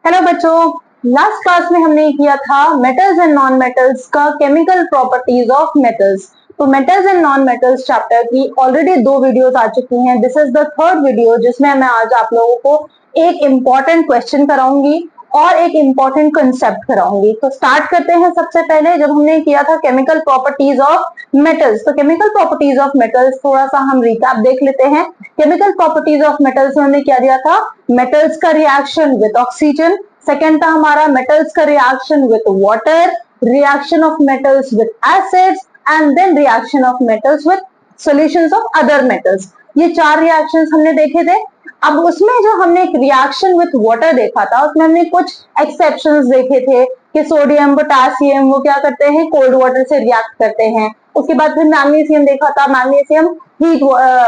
Hello बच्चों, last class में हमने किया था मेटल्स एंड नॉन मेटल्स का केमिकल प्रॉपर्टीज ऑफ मेटल्स। तो metals and non metals chapter की ऑलरेडी 2 वीडियोस आ चुकी हैं। This is the third video जिसमें मैं आज आप लोगों को एक इम्पॉर्टेंट क्वेश्चन कराऊंगी और एक इम्पॉर्टेंट कंसेप्ट कराऊंगी। तो स्टार्ट करते हैं। सबसे पहले जब हमने किया था केमिकल प्रॉपर्टीज ऑफ मेटल्स, तो केमिकल प्रॉपर्टीज ऑफ मेटल्स थोड़ा सा हम रिकैप देख लेते हैं। केमिकल प्रॉपर्टीज ऑफ मेटल्स में हमने क्या दिया था? मेटल्स का रिएक्शन विद ऑक्सीजन, सेकेंड था हमारा मेटल्स का reaction with water, reaction of metals with acids and then reaction of metals with solutions of other metals. ये 4 रिएक्शंस हमने देखे थे। अब उसमें जो हमने एक रिएक्शन विथ वाटर देखा था, उसमें हमने कुछ एक्सेप्शंस देखे थे कि सोडियम पोटेशियम वो क्या करते हैं, कोल्ड वाटर से रिएक्ट करते हैं। उसके बाद फिर मैग्नीशियम देखा था, मैग्नीशियम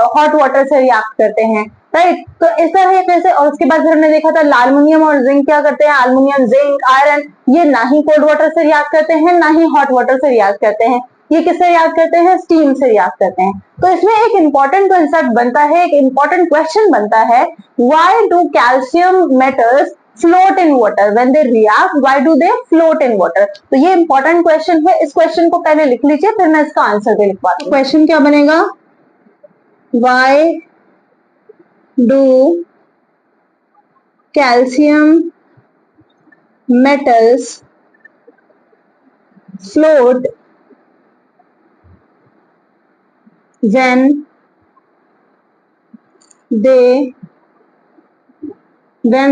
हॉट वाटर से रिएक्ट करते हैं, राइट। तो इस तरह से, और उसके बाद फिर हमने देखा था एल्युमिनियम और जिंक क्या करते हैं, एल्युमिनियम जिंक आयरन ये ना ही कोल्ड वाटर से रिएक्ट करते हैं ना ही हॉट वाटर से रिएक्ट करते हैं। ये किससे रिएक्ट करते हैं? स्टीम से रिएक्ट करते हैं। तो इसमें एक इंपॉर्टेंट कंसेप्ट बनता है, एक इंपॉर्टेंट क्वेश्चन बनता है, why do calcium metals float in water when they react, why do they float in water? तो ये इंपॉर्टेंट क्वेश्चन है। इस क्वेश्चन को पहले लिख लीजिए, फिर मैं इसका आंसर भी लिखवाती हूँ। क्वेश्चन क्या बनेगा? Why do calcium metals float when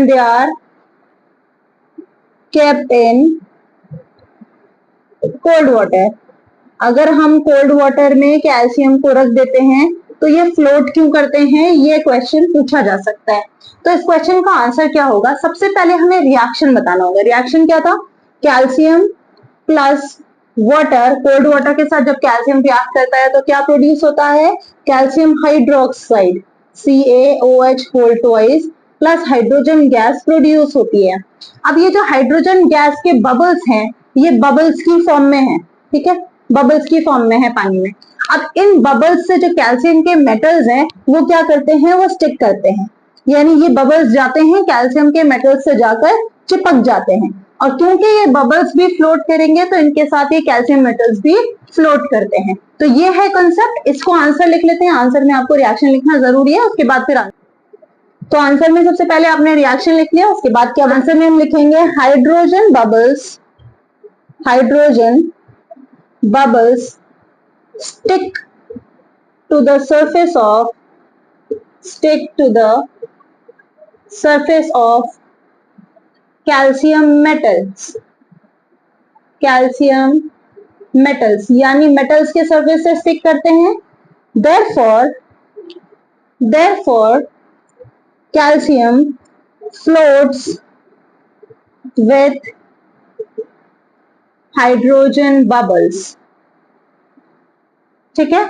they are kept in cold water? अगर हम कोल्ड वाटर में कैल्शियम को रख देते हैं तो ये फ्लोट क्यों करते हैं? ये क्वेश्चन पूछा जा सकता है। तो इस क्वेश्चन का आंसर क्या होगा? सबसे पहले हमें रिएक्शन बताना होगा। रिएक्शन क्या था? Calcium plus water, cold water के साथ जब कैल्शियम रिएक्ट करता है तो क्या प्रोड्यूस होता है? Calcium hydroxide CaOH whole twice plus hydrogen gas produce होती है। अब ये जो हाइड्रोजन गैस के बबल्स हैं, ये बबल्स की फॉर्म में है, ठीक है, बबल्स की फॉर्म में है पानी में। अब इन बबल्स से जो कैल्शियम के मेटल्स हैं वो क्या करते हैं? वो स्टिक करते हैं, यानी ये बबल्स जाते हैं कैल्शियम के मेटल्स से जाकर चिपक जाते हैं। और क्योंकि ये बबल्स भी फ्लोट करेंगे तो इनके साथ ये कैल्शियम मेटल्स भी फ्लोट करते हैं। तो ये है कंसेप्ट। इसको आंसर लिख लेते हैं। आंसर में आपको रिएक्शन लिखना जरूरी है, उसके बाद फिर तो आंसर में सबसे पहले आपने रिएक्शन लिख लिया, उसके बाद क्या आंसर में हम लिखेंगे? Hydrogen bubbles stick to the surface of calcium metals, यानी मेटल्स के सरफेस से स्टिक करते हैं। therefore calcium floats with hydrogen bubbles, ठीक है।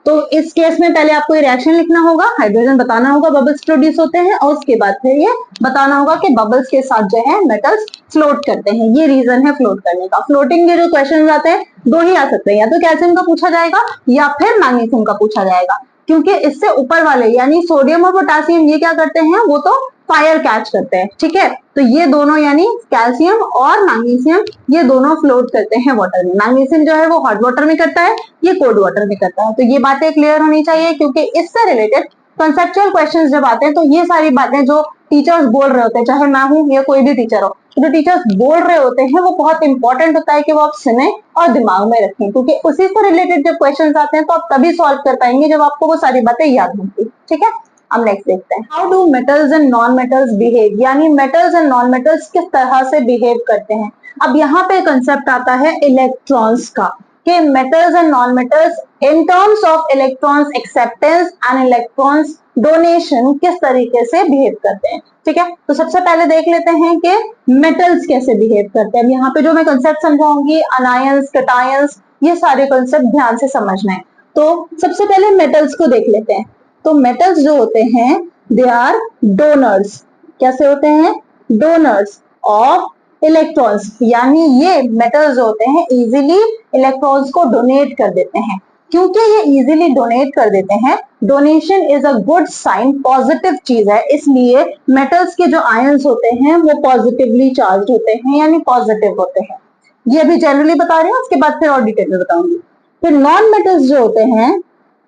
तो इस केस में पहले आपको ये रिएक्शन लिखना होगा, हाइड्रोजन बताना होगा बबल्स प्रोड्यूस होते हैं, और उसके बाद फिर ये बताना होगा कि बबल्स के साथ जो है मेटल्स फ्लोट करते हैं। ये रीजन है फ्लोट करने का। फ्लोटिंग के जो क्वेश्चन आते हैं 2 ही आ सकते हैं, या तो कैल्शियम का पूछा जाएगा या फिर मैग्नीशियम का पूछा जाएगा, क्योंकि इससे ऊपर वाले यानी सोडियम और पोटेशियम ये क्या करते हैं? वो तो फायर कैच करते हैं, ठीक है। तो ये दोनों यानी कैल्शियम और मैग्नीशियम ये दोनों फ्लोट करते हैं वाटर में। मैग्नीशियम जो है वो हॉट वाटर में करता है, ये कोल्ड वाटर में करता है। तो ये बातें क्लियर होनी चाहिए, क्योंकि इससे रिलेटेड कंसेप्चुअल क्वेश्चंस जब आते हैं तो ये सारी बातें जो टीचर्स बोल रहे होते हैं, चाहे मैं हूं या कोई भी टीचर हो, तो जो टीचर्स बोल रहे होते हैं वो बहुत इंपॉर्टेंट होता है कि वो आप सुने और दिमाग में रखें, क्योंकि उसी से रिलेटेड जब क्वेश्चंस आते हैं तो आप तभी सॉल्व कर पाएंगे जब आपको वो सारी बातें याद होंगी, ठीक है। अब नेक्स्ट देखते हैं, how do metals and non metals behave, यानी मेटल्स एंड नॉन मेटल्स किस तरह से बिहेव करते हैं। अब यहाँ पे कंसेप्ट आता है इलेक्ट्रॉन्स का, कि metals and non metals in terms of electrons acceptance and electrons donation किस तरीके से बिहेव करते हैं, ठीक है। तो सबसे पहले देख लेते हैं कि मेटल्स कैसे बिहेव करते हैं। यहाँ पे जो मैं कंसेप्ट समझाऊंगी, अनायंस, कैटायंस, ये सारे कंसेप्ट ध्यान से समझना है। तो सबसे पहले मेटल्स को देख लेते हैं। तो मेटल्स जो होते हैं दे आर डोनर्स। कैसे होते हैं? डोनर्स ऑफ इलेक्ट्रॉन्स, यानी ये मेटल्स होते हैं इजीली इलेक्ट्रॉन्स को डोनेट कर देते हैं। क्योंकि ये इजीली डोनेट कर देते हैं, donation is a good sign, positive चीज है, इसलिए मेटल्स के जो आयंस होते हैं वो पॉजिटिवली चार्ज होते हैं यानी पॉजिटिव होते हैं। ये अभी जनरली बता रहे हैं, उसके बाद फिर और डिटेल में बताऊंगी। फिर नॉन मेटल्स जो होते हैं,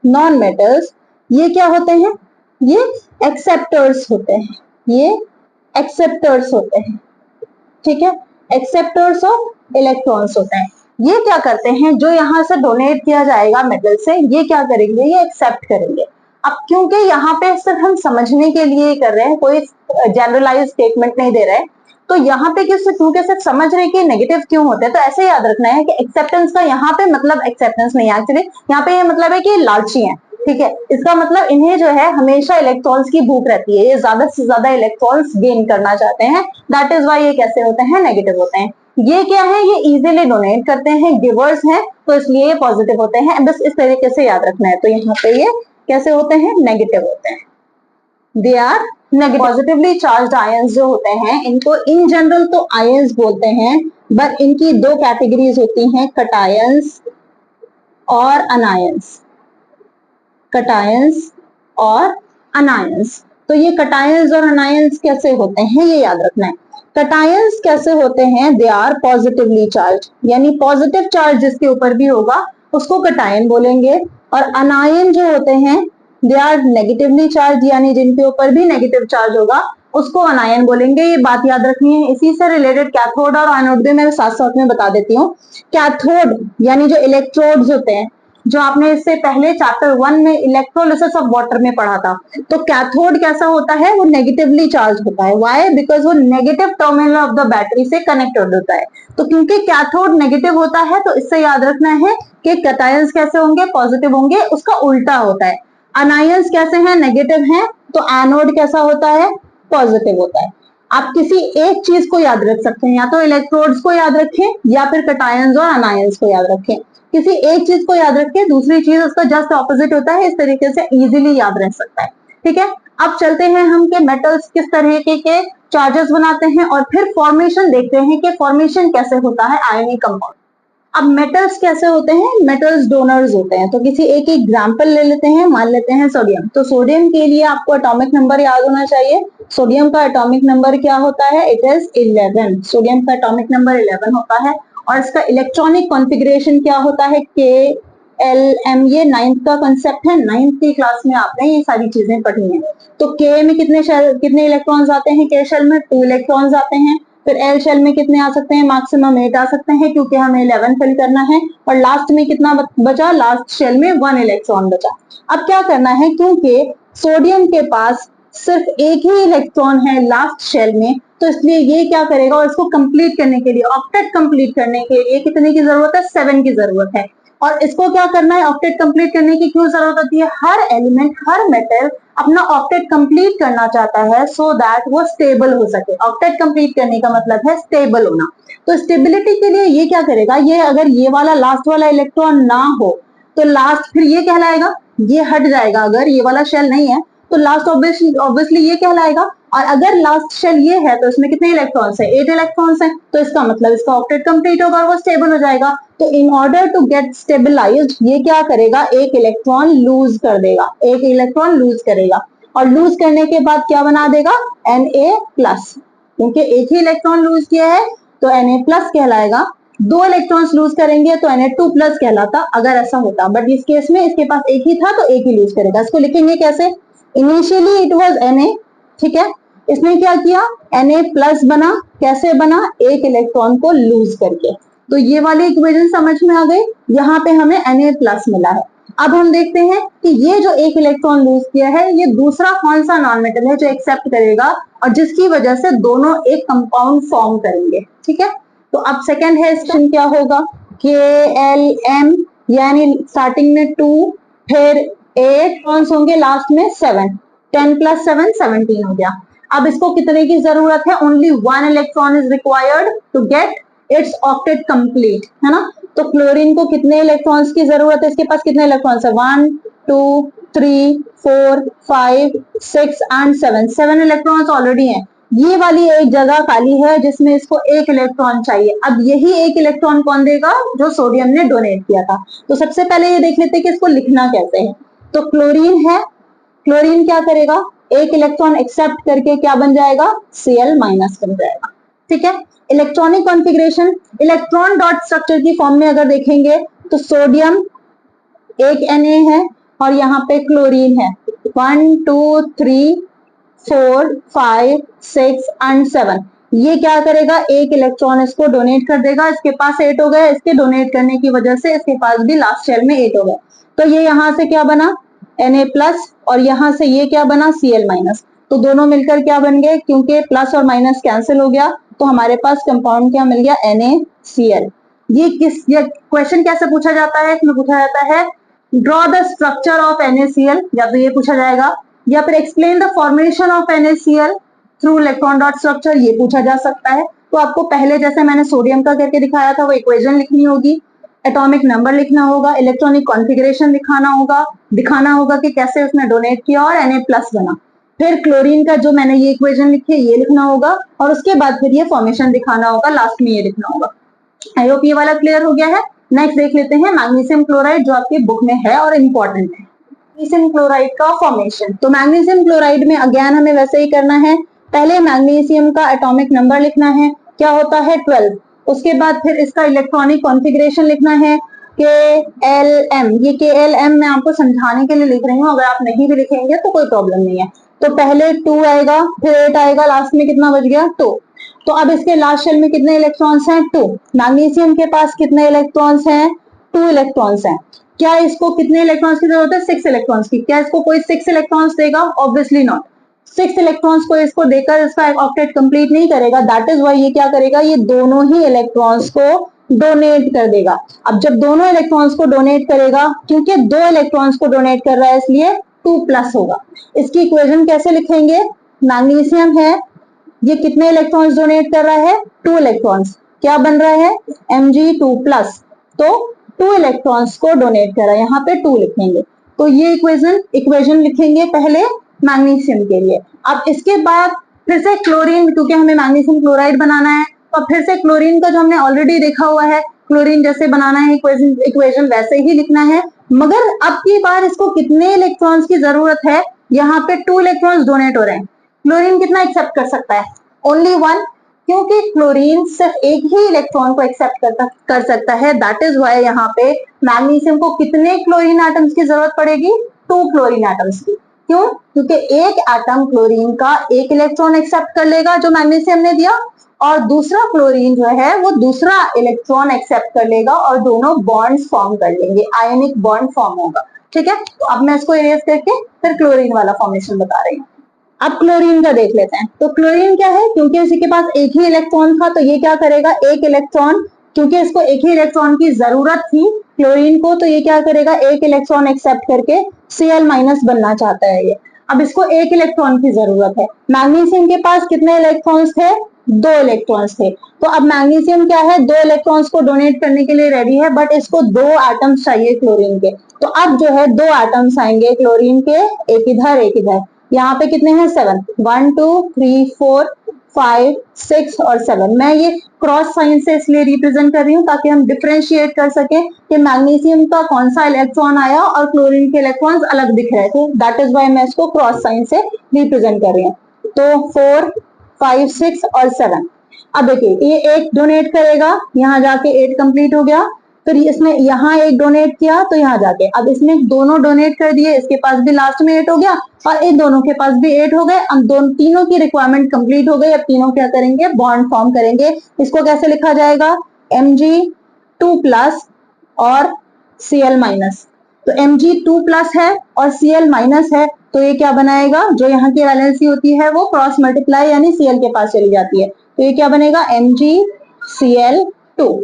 नॉन मेटल्स ये क्या होते हैं, ये एक्सेप्टर्स होते हैं, ये एक्सेप्टर्स होते हैं, ठीक है, एक्सेप्टर्स ऑफ इलेक्ट्रॉन्स होते हैं। ये क्या करते हैं, जो यहाँ से डोनेट किया जाएगा मेटल से, ये क्या करेंगे, ये एक्सेप्ट करेंगे। अब क्योंकि यहाँ पे सिर्फ हम समझने के लिए कर रहे हैं, कोई जनरलाइज स्टेटमेंट नहीं दे रहे हैं, तो यहाँ पे क्योंकि सिर्फ समझ रहे कि नेगेटिव क्यों होते हैं, तो ऐसे याद रखना है कि एक्सेप्टेंस का यहाँ पे मतलब एक्सेप्टेंस नहीं है, एक्चुअली यहाँ पे ये मतलब है कि लालची है, ठीक है। इसका मतलब इन्हें जो है हमेशा इलेक्ट्रॉन्स की भूख रहती है, ये ज्यादा से ज्यादा इलेक्ट्रॉन्स गेन करना चाहते हैं, दैट इज वाई ये कैसे होते हैं, नेगेटिव होते हैं। ये क्या है, ये इजीली डोनेट करते हैं, गिवर्स हैं, तो इसलिए ये पॉजिटिव होते हैं, बस इस तरीके से याद रखना है। तो यहाँ पे ये कैसे होते हैं, नेगेटिव होते हैं, they are negative. Positively charged ions जो होते हैं, इनको इन जनरल तो आयंस बोलते हैं, बट इनकी दो कैटेगरीज होती हैं, कटायंस और अनायंस, कटायंस और अनायंस। तो ये कटायंस और अनायंस कैसे होते हैं, ये याद रखना है। कटायंस कैसे होते हैं, दे आर पॉजिटिवली चार्ज, यानी पॉजिटिव चार्ज जिसके ऊपर भी होगा उसको कटायन बोलेंगे, और अनायन जो होते हैं दे आर नेगेटिवली चार्ज, यानी जिनके ऊपर भी नेगेटिव चार्ज होगा उसको अनायन बोलेंगे। ये बात याद रखनी है। इसी से रिलेटेड कैथोड और एनोड भी मैं साथ साथ में बता देती हूँ। कैथोड यानी जो इलेक्ट्रोड्स होते हैं, जो आपने इससे पहले चैप्टर 1 में इलेक्ट्रोलिसिस ऑफ वाटर में पढ़ा था, तो कैथोड कैसा होता है, वो नेगेटिवली चार्ज होता है। व्हाई, बिकॉज वो negative terminal of the battery से कनेक्टेड होता है। तो क्योंकि कैथोड नेगेटिव होता है, तो इससे याद रखना है कि कैटायंस कैसे होंगे, पॉजिटिव होंगे, उसका उल्टा होता है। अनायंस कैसे हैं, नेगेटिव हैं, तो एनोड कैसा होता है, पॉजिटिव होता है। आप किसी एक चीज को याद रख सकते हैं, या तो इलेक्ट्रोड्स को याद रखें या फिर कटायंस और अनायंस को याद रखें। किसी एक चीज को याद रखें, दूसरी चीज उसका जस्ट ऑपोजिट होता है, इस तरीके से इजीली याद रह सकता है, ठीक है। अब चलते हैं हम कि मेटल्स किस तरीके के चार्जेस बनाते हैं, और फिर फॉर्मेशन देखते हैं कि फॉर्मेशन कैसे होता है आयनिक कंपाउंड। अब मेटल्स कैसे होते हैं, मेटल्स डोनर्स होते हैं। तो किसी एक एग्जांपल ले लेते हैं, मान लेते हैं सोडियम। तो सोडियम के लिए आपको एटॉमिक नंबर याद होना चाहिए। सोडियम का एटॉमिक नंबर क्या होता है, इट इज 11। सोडियम का एटॉमिक नंबर 11 होता है, और इसका इलेक्ट्रॉनिक कॉन्फ़िगरेशन क्या होता है, KLM। ये 9th का कंसेप्ट है, 9th की क्लास में आपने ये सारी चीजें पढ़ी हैं। तो K में कितने इलेक्ट्रॉन्स आते हैं, K शेल में 2 इलेक्ट्रॉन्स आते हैं। फिर L शेल में कितने आ सकते हैं, मैक्सिमम 8 आ सकते हैं, क्योंकि हमें 11 फिल करना है। और लास्ट में कितना बचा, लास्ट शेल में 1 इलेक्ट्रॉन बचा। अब क्या करना है, क्योंकि सोडियम के पास सिर्फ एक ही इलेक्ट्रॉन है लास्ट शेल में, तो इसलिए ये क्या करेगा, और इसको कंप्लीट करने के लिए, ऑक्टेट कंप्लीट करने के लिए कितने की जरूरत है, 7 की जरूरत है। और इसको क्या करना है, ऑक्टेट कंप्लीट करने की क्यों जरूरत होती है, हर एलिमेंट, हर मेटल अपना ऑक्टेट कंप्लीट करना चाहता है, सो दैट वो स्टेबल हो सके। ऑक्टेट कंप्लीट करने का मतलब है स्टेबल होना। तो स्टेबिलिटी के लिए ये क्या करेगा, ये अगर ये वाला लास्ट वाला इलेक्ट्रॉन ना हो, तो लास्ट फिर ये कहलाएगा, ये हट जाएगा। अगर ये वाला शेल नहीं है तो लास्ट ऑब्वियसली ये कहलाएगा। और अगर लास्ट शेल ये है तो इसमें कितने इलेक्ट्रॉन्स है, 8 इलेक्ट्रॉन्स हैं, तो इसका मतलब इसका ऑक्टेट कंप्लीट होगा और वो स्टेबल हो जाएगा। तो in order to get stabilised ये क्या करेगा, एक इलेक्ट्रॉन लूज कर देगा, एक इलेक्ट्रॉन लूज करेगा, और लूज करने के बाद क्या बना देगा, Na+। क्योंकि एक ही इलेक्ट्रॉन लूज किया है तो Na+ कहलाएगा। 2 इलेक्ट्रॉन्स लूज करेंगे तो Na2+ कहलाता, अगर ऐसा होता। बट इस केस में इसके पास एक ही था तो एक ही लूज करेगा। इसको लिखेंगे कैसे, इनिशियली इट वाज Na, ठीक है, इसने क्या किया, Na+ बना, कैसे बना, एक इलेक्ट्रॉन को लूज करके। तो ये वाली इक्वेशन समझ में आ गई, यहाँ पे हमें Na+ मिला है। अब हम देखते हैं कि ये जो एक इलेक्ट्रॉन लूज किया है, ये दूसरा कौन सा नॉन मेटल है जो एक्सेप्ट करेगा और जिसकी वजह से दोनों एक कंपाउंड फॉर्म करेंगे, ठीक है। तो अब सेकेंड है, इसका क्या होगा, KLM, यानी स्टार्टिंग में 2, फिर 8 इलेक्ट्रॉन्स होंगे, लास्ट में 7, 10 + 7 17 हो गया। अब इसको कितने की जरूरत है, only 1 electron is required to get its octet complete, है ना। तो क्लोरीन को कितने इलेक्ट्रॉन्स की जरूरत है, इसके पास कितने इलेक्ट्रॉन्स है, 1 2 3 4 5 6 एंड 7 इलेक्ट्रॉन्स ऑलरेडी हैं। ये वाली एक जगह खाली है जिसमें इसको एक इलेक्ट्रॉन चाहिए। अब यही एक इलेक्ट्रॉन कौन देगा? जो सोडियम ने डोनेट किया था। तो सबसे पहले ये देख लेते हैं कि इसको लिखना कैसे है। तो क्लोरीन है, क्लोरीन क्या करेगा? एक इलेक्ट्रॉन एक्सेप्ट करके क्या बन जाएगा? Cl माइनस बन जाएगा। ठीक है। Electronic configuration, electron dot structure की फॉर्म में अगर देखेंगे तो सोडियम एक Na है और यहाँ पे क्लोरीन है 1 2 3 4 5 6 एंड 7। ये क्या करेगा? एक इलेक्ट्रॉन इसको डोनेट कर देगा। इसके पास 8 हो गया, इसके डोनेट करने की वजह से इसके पास भी लास्ट शेल में 8 हो गया। तो ये यहाँ से क्या बना? Na प्लस, और यहाँ से ये क्या बना? Cl minus. तो दोनों मिलकर क्या बन गए? क्योंकि प्लस और माइनस कैंसिल हो गया तो हमारे पास कंपाउंड क्या मिल गया? NaCl। ये क्वेश्चन कैसे पूछा जाता है? इसमें पूछा जाता है draw the structure of NaCl, या तो ये पूछा जाएगा, या फिर explain the formation of NaCl through electron dot structure, ये पूछा जा सकता है। तो आपको पहले जैसे मैंने सोडियम का करके दिखाया था वो इक्वेशन लिखनी होगी, एटॉमिक नंबर लिखना होगा, इलेक्ट्रॉनिक कॉन्फ़िगरेशन दिखाना होगा कि कैसे उसने डोनेट किया और Na प्लस बना। फिर क्लोरीन का जो मैंने ये इक्वेशन लिखी है ये लिखना होगा, और उसके बाद फिर ये फॉर्मेशन दिखाना होगा, लास्ट में ये लिखना होगा। आई होप ये वाला क्लियर हो गया है। नेक्स्ट देख लेते हैं मैग्नीशियम क्लोराइड, जो आपकी बुक में है और इम्पोर्टेंट है। मैग्नीशियम क्लोराइड का फॉर्मेशन, तो मैग्नीशियम क्लोराइड में अगेन हमें वैसे ही करना है। पहले मैग्नीशियम का एटॉमिक नंबर लिखना है, क्या होता है? 12। उसके बाद फिर इसका इलेक्ट्रॉनिक कॉन्फ़िगरेशन लिखना है KLm। ये KLm मैं आपको समझाने के लिए लिख रही हूँ, अगर आप नहीं भी लिखेंगे तो कोई प्रॉब्लम नहीं है। तो पहले 2 आएगा, फिर 8 आएगा, लास्ट में कितना बच गया? 2। तो अब इसके लास्ट शेल में कितने इलेक्ट्रॉन्स हैं? 2। मैग्नीशियम के पास कितने इलेक्ट्रॉन्स हैं? 2 इलेक्ट्रॉन्स हैं। क्या इसको कितने इलेक्ट्रॉन्स की जरूरत है? 6 इलेक्ट्रॉन्स की। क्या इसको कोई 6 इलेक्ट्रॉन्स देगा? Obviously not. 6 इलेक्ट्रॉन्स को इसको देकर इसका ऑक्टेट कंप्लीट नहीं करेगा। दैट इज वाई ये क्या करेगा? ये दोनों ही इलेक्ट्रॉन्स को डोनेट कर देगा। अब जब दोनों इलेक्ट्रॉन्स को डोनेट करेगा, क्योंकि 2 इलेक्ट्रॉन्स को डोनेट कर रहा है इसलिए 2 प्लस होगा। इसकी इक्वेशन कैसे लिखेंगे? मैग्नीशियम है, ये कितने इलेक्ट्रॉन्स डोनेट कर रहा है? 2 इलेक्ट्रॉन्स। क्या बन रहा है? Mg2 plus. तो 2 इलेक्ट्रॉन्स को डोनेट कर रहा है, यहाँ पे 2 लिखेंगे। तो ये इक्वेशन लिखेंगे पहले मैग्नीशियम के लिए। अब इसके बाद फिर से क्लोरीन, क्योंकि हमें मैग्नीशियम क्लोराइड बनाना है, तो फिर से क्लोरीन का जो हमने ऑलरेडी देखा हुआ है, क्लोरीन जैसे बनाना है इक्वेशन वैसे ही लिखना है, मगर अब की बार इसको कितने इलेक्ट्रॉन्स की जरूरत है? यहाँ पे 2 इलेक्ट्रॉन्स डोनेट हो रहे हैं। क्लोरीन कितना एक्सेप्ट कर सकता है? ओनली 1, क्योंकि क्लोरीन सिर्फ एक ही इलेक्ट्रॉन को एक्सेप्ट कर सकता है। दैट इज वाई यहाँ पे मैग्नीशियम को कितने क्लोरीन एटम्स की जरूरत पड़ेगी? 2 क्लोरीन एटम्स की। क्यों? क्योंकि एक एटम क्लोरीन का एक इलेक्ट्रॉन एक्सेप्ट कर लेगा जो मैग्नीशियम ने दिया, और दूसरा क्लोरीन जो है वो दूसरा इलेक्ट्रॉन एक्सेप्ट कर लेगा और दोनों बॉन्ड्स फॉर्म कर लेंगे, आयनिक बॉन्ड फॉर्म होगा। ठीक है। तो अब मैं इसको इरेज करके फिर क्लोरीन वाला फॉर्मेशन बता रही हूँ। अब क्लोरीन का देख लेते हैं। तो क्लोरीन क्या है? क्योंकि इसी के पास एक ही इलेक्ट्रॉन था तो ये क्या करेगा? एक इलेक्ट्रॉन, क्योंकि इसको एक ही इलेक्ट्रॉन की जरूरत थी क्लोरीन को, तो ये क्या करेगा? एक इलेक्ट्रॉन एक्सेप्ट करके Cl माइनस बनना चाहता है ये। अब इसको एक इलेक्ट्रॉन की जरूरत है। मैग्नीशियम के पास कितने इलेक्ट्रॉन्स थे? 2 इलेक्ट्रॉन्स थे। तो अब मैग्नीशियम क्या है? 2 इलेक्ट्रॉन्स को डोनेट करने के लिए रेडी है, बट इसको 2 एटम्स चाहिए क्लोरीन के। तो अब जो है 2 एटम्स आएंगे क्लोरीन के, एक इधर एक इधर। यहाँ पे कितने हैं? 7। 1 2 3 4 5 6 और 7। मैं ये क्रॉस साइन से इसलिए रिप्रेजेंट कर रही हूँ ताकि हम डिफरेंशिएट कर सके कि मैग्नीशियम का कौन सा इलेक्ट्रॉन आया और क्लोरीन के इलेक्ट्रॉन्स अलग दिख रहे थे। दैट इज वाई मैं इसको क्रॉस साइन से रिप्रेजेंट कर रही हूँ। तो 4 5 6 और 7। अब देखिए ये 8 डोनेट करेगा, यहाँ जाके 8 कंप्लीट हो गया। फिर इसने यहाँ एक डोनेट किया तो यहाँ जाके, अब इसने दोनों डोनेट कर दिए, इसके पास भी लास्ट में 8 हो गया और इन दोनों के पास भी 8 हो गए। अब तीनों की रिक्वायरमेंट कंप्लीट हो गई। अब तीनों क्या करेंगे? बॉन्ड फॉर्म करेंगे। इसको कैसे लिखा जाएगा? Mg2 प्लस और Cl माइनस। तो Mg2 प्लस है और Cl माइनस है, तो ये क्या बनाएगा? जो यहाँ की वैलेंसी होती है वो क्रॉस मल्टीप्लाई यानी Cl के पास चली जाती है, तो ये क्या बनेगा? MgCl2।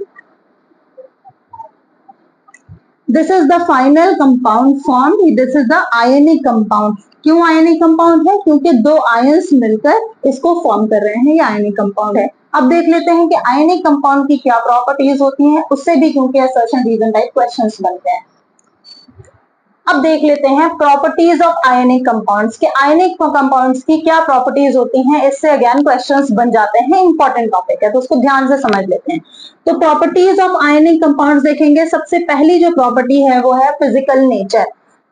This is the final compound form. This is the ionic compound. क्यों आयनिक कंपाउंड है? क्योंकि 2 आयंस मिलकर इसको फॉर्म कर रहे हैं, ये आयनिक कंपाउंड है। अब देख लेते हैं कि आयनिक कंपाउंड की क्या प्रॉपर्टीज होती हैं, उससे भी क्योंकि search and reason type questions बनते हैं। अब देख लेते हैं प्रॉपर्टीज ऑफ आयनिक कंपाउंड्स के आयनिक कंपाउंड्स की क्या प्रॉपर्टीज होती हैं। इससे अगेन क्वेश्चंस बन जाते हैं, इंपॉर्टेंट टॉपिक है तो उसको ध्यान से समझ लेते हैं। तो प्रॉपर्टीज ऑफ आयनिक कंपाउंड्स देखेंगे। सबसे पहली जो प्रॉपर्टी है वो है फिजिकल नेचर।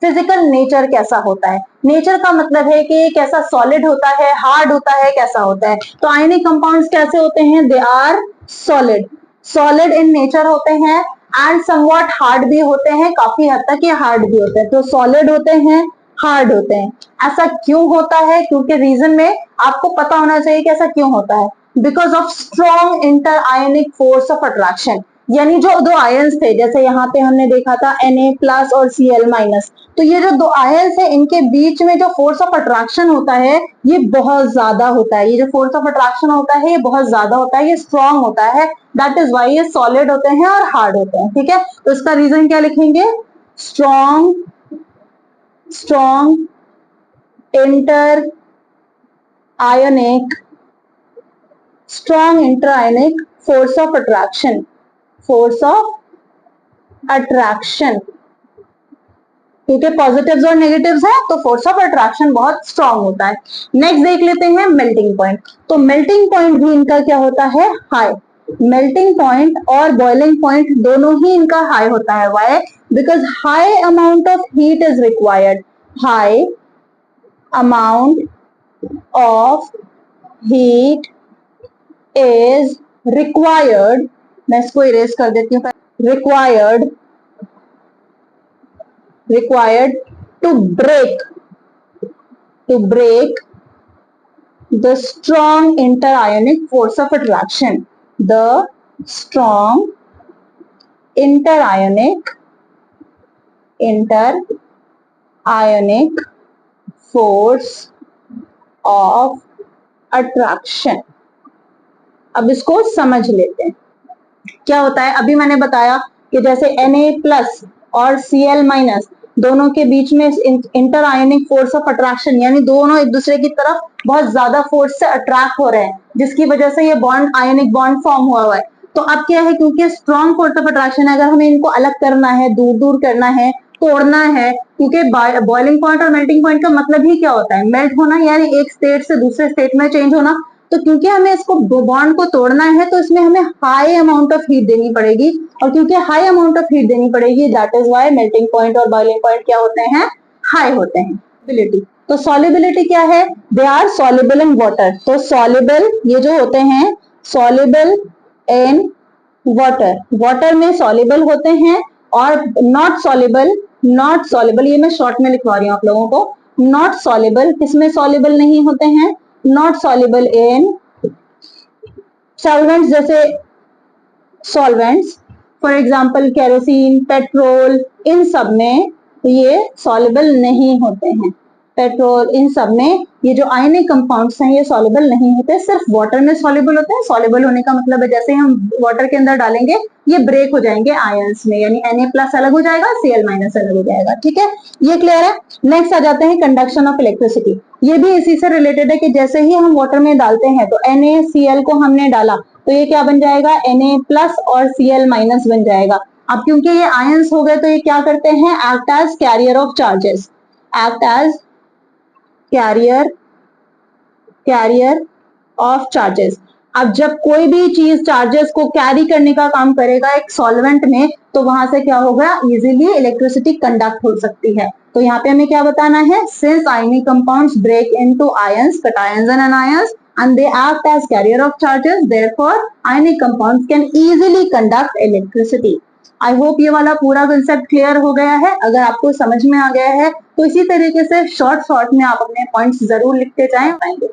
फिजिकल नेचर कैसा होता है? नेचर का मतलब है कि कैसा सॉलिड होता है, हार्ड होता है, कैसा होता है। तो आयनिक कंपाउंड्स कैसे होते हैं? They are solid, solid in nature होते हैं एंड समवॉट हार्ड भी होते हैं, काफी हद तक ये हार्ड भी होते हैं। तो सॉलिड होते हैं, हार्ड होते हैं। ऐसा क्यों होता है? क्योंकि रीजन में आपको पता होना चाहिए कि ऐसा क्यों होता है। Because of strong inter ionic force of attraction, यानी जो दो आयंस थे, जैसे यहाँ पे हमने देखा था Na+ और Cl-, तो ये जो दो आयंस है इनके बीच में जो फोर्स ऑफ अट्रैक्शन होता है ये बहुत ज्यादा होता है। ये जो फोर्स ऑफ अट्रैक्शन होता है ये बहुत ज्यादा होता है, ये स्ट्रॉन्ग होता है। दैट इज वाई ये सॉलिड होते हैं और हार्ड होते हैं। ठीक है, तो इसका रीजन क्या लिखेंगे? Strong inter ionic force of attraction, क्योंकि पॉजिटिव्स और नेगेटिव्स है तो फोर्स ऑफ अट्रैक्शन बहुत स्ट्रांग होता है। नेक्स्ट देख लेते हैं मेल्टिंग पॉइंट। तो मेल्टिंग पॉइंट भी इनका क्या होता है? हाई। मेल्टिंग पॉइंट और बॉइलिंग पॉइंट दोनों ही इनका हाई होता है। Why? Because high amount of heat is required. High amount of heat is required, मैं इसको इरेज कर देती हूँ। required to break the strong interionic force of attraction. The strong interionic force of attraction. अब इसको समझ लेते हैं क्या होता है। अभी मैंने बताया कि जैसे Na+ और Cl- दोनों के बीच में inter ionic force of attraction, यानी दोनों एक दूसरे की तरफ बहुत ज्यादा फोर्स से अट्रैक्ट हो रहे हैं, जिसकी वजह से ये बॉन्ड, आयनिक बॉन्ड फॉर्म हुआ है। तो अब क्या है, क्योंकि स्ट्रॉन्ग फोर्स ऑफ अट्रैक्शन है, अगर हमें इनको अलग करना है, दूर दूर करना है, तोड़ना है, क्योंकि बॉइलिंग पॉइंट और मेल्टिंग पॉइंट का मतलब ही क्या होता है? मेल्ट होना, यानी एक स्टेट से दूसरे स्टेट में चेंज होना। तो क्योंकि हमें इसको बॉन्ड को तोड़ना है तो इसमें हमें हाई अमाउंट ऑफ हीट देनी पड़ेगी, और क्योंकि हाई अमाउंट ऑफ हीट देनी पड़ेगी, that is why melting point और बॉइलिंग पॉइंट क्या होते हैं? हाई होते हैं। सॉल्युबिलिटी, तो सॉल्युबिलिटी क्या है? They are soluble in water. तो सॉल्युबल ये जो होते हैं, सॉल्युबल इन वाटर, वाटर में सॉल्युबल होते हैं। और नॉट सॉल्युबल ये मैं शॉर्ट में लिखवा रही हूँ आप लोगों को। नॉट सॉल्युबल किसमें सॉल्युबल नहीं होते हैं? नॉट सॉल्युबल इन सॉल्वेंट्स, जैसे solvents for example kerosene, petrol, इन सब में ये सॉल्युबल नहीं होते हैं। पेट्रोल, इन सब में ये जो आयनिक कंपाउंड्स हैं ये सॉल्युबल नहीं होते, सिर्फ वाटर में सॉल्युबल होते हैं। सॉल्युबल होने का मतलब है जैसे हम वाटर के अंदर डालेंगे ये ब्रेक हो जाएंगे आयंस में, यानी Na+ अलग हो जाएगा, Cl- अलग हो जाएगा। ठीक है, ये क्लियर है। नेक्स्ट आ जाते हैं कंडक्शन ऑफ इलेक्ट्रिसिटी। ये भी इसी से रिलेटेड है कि जैसे ही हम वाटर में डालते हैं तो NaCl को हमने डाला तो ये क्या बन जाएगा? Na+ और Cl- बन जाएगा। अब क्योंकि ये आयंस हो गए तो ये क्या करते हैं? Act as carrier of charges, act as carrier of charges. अब जब कोई भी चीज चार्जेस को कैरी करने का काम करेगा एक सॉल्वेंट में, तो वहां से क्या होगा? इजीली इलेक्ट्रिसिटी कंडक्ट हो सकती है। तो यहाँ पे हमें क्या बताना है? Since ionic compounds break into ions, cations and anions, and they act as carrier of charges, therefore ionic compounds can easily conduct electricity. I hope ये वाला पूरा कंसेप्ट क्लियर हो गया है। अगर आपको समझ में आ गया है तो इसी तरीके से शॉर्ट में आप अपने पॉइंट्स जरूर लिखते जाएं। Thank you.